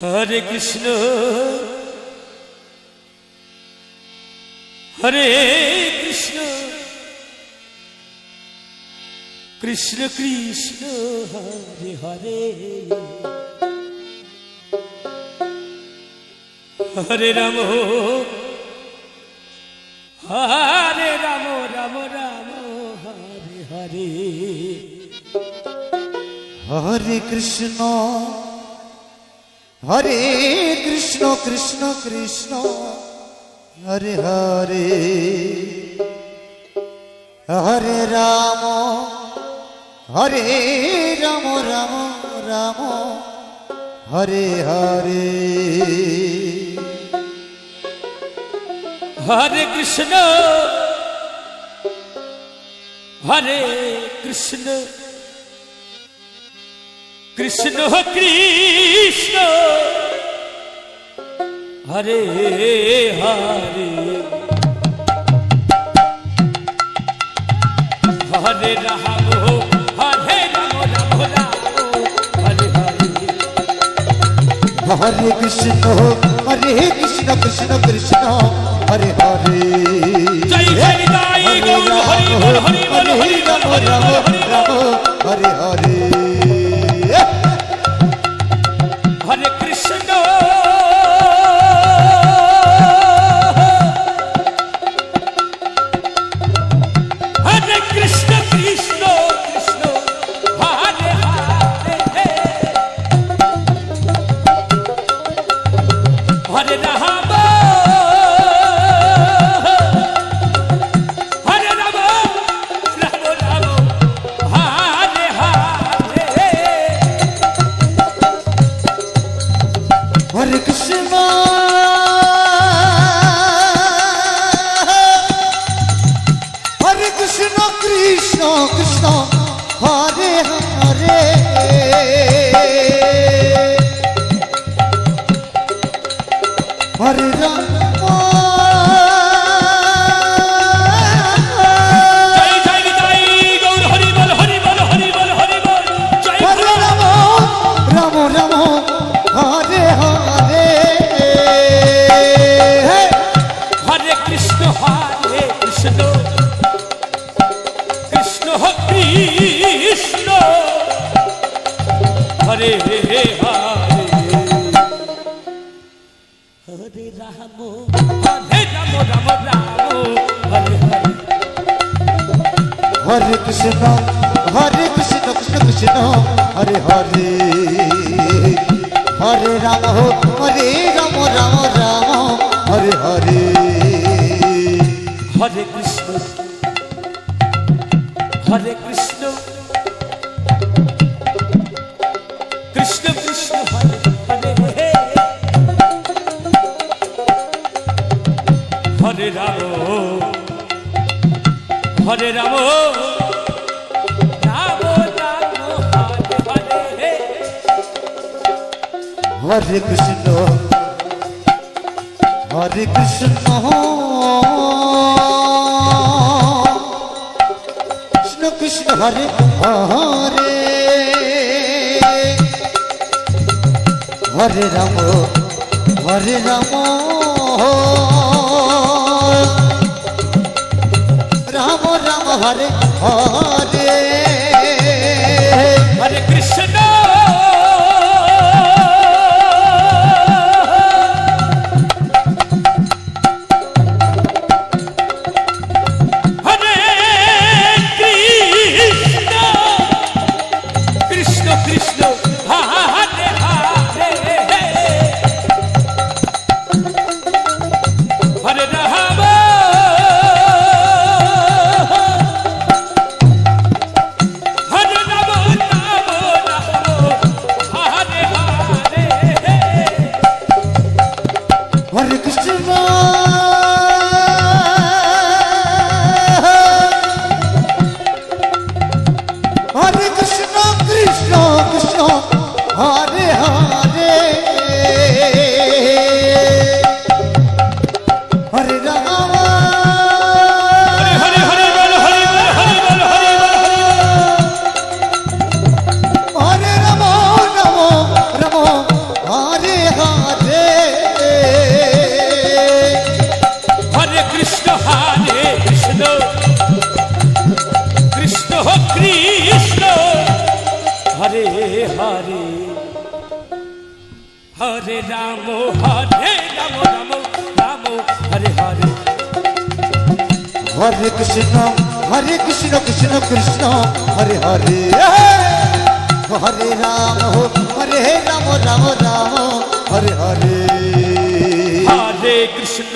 हरे कृष्ण हरे कृष्ण कृष्ण कृष्ण हरे हरे हरे राम राम राम हरे हरे हरे कृष्ण कृष्ण कृष्ण हरे हरे हरे राम राम राम हरे हरे हरे कृष्ण कृष्ण कृष्ण हरे हरे हरे राम राम हरे हरे हरे कृष्ण कृष्ण कृष्ण हरे हरे जय जय जय गौर हरि बोल हरि बोल हरि बोल हरि बोल हरे हरे हरे कृष्ण कृष्ण कृष्ण हरे हरे हरे राम हरे कृष्ण कृष्ण कृष्ण हरे हरे हरे राम जय जय जय गौर हरि बोल हरि बोल हरि बोल हरि बोल जय हरे राम हरे हरे हरे कृष्ण कृष्ण हरे हरे हरे राम राम हरे हरे हरे कृष्ण कृष्ण कृष्ण हरे हरे हरे राम राम हरे हरे हरे कृष्ण कृष्ण कृष्ण हरे हरे हरे राम हरे कृष्ण कृष्ण कृष्ण हरे हरे हरे राम राम हरे हरे हरे कृष्ण হরে হরে কৃষ্ণ কৃষ্ণ কৃষ্ণ কৃষ্ণ হরে হরে হরে রাম রাম রাম হরে হরে হরে কৃষ্ণ কৃষ্ণ কৃষ্ণ হরে হরে হরে রাম রাম রাম হরে হরে হরে কৃষ্ণ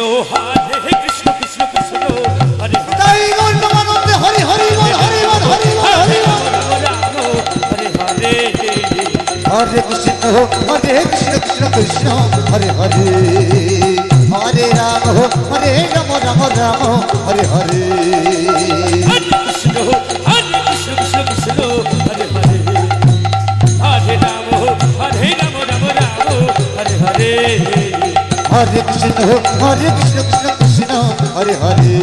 কৃষ্ণ কৃষ্ণ হরে তাই গৌরবানন্দে হরি হরি বল হরি বল হরি বল হরি বল রাম হরে হরে হরে কৃষ্ণ কৃষ্ণ কৃষ্ণ হরে হরে হরে রাম রাম রাম হরে হরে হরে কৃষ্ণ কৃষ্ণ কৃষ্ণ হরে হরে হরে রাম রাম রাম হরে হরে হরে কৃষ্ণ কৃষ্ণ কৃষ্ণ হরে হরে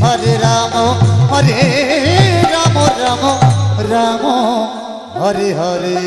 হরে রাম রাম রাম হরে হরে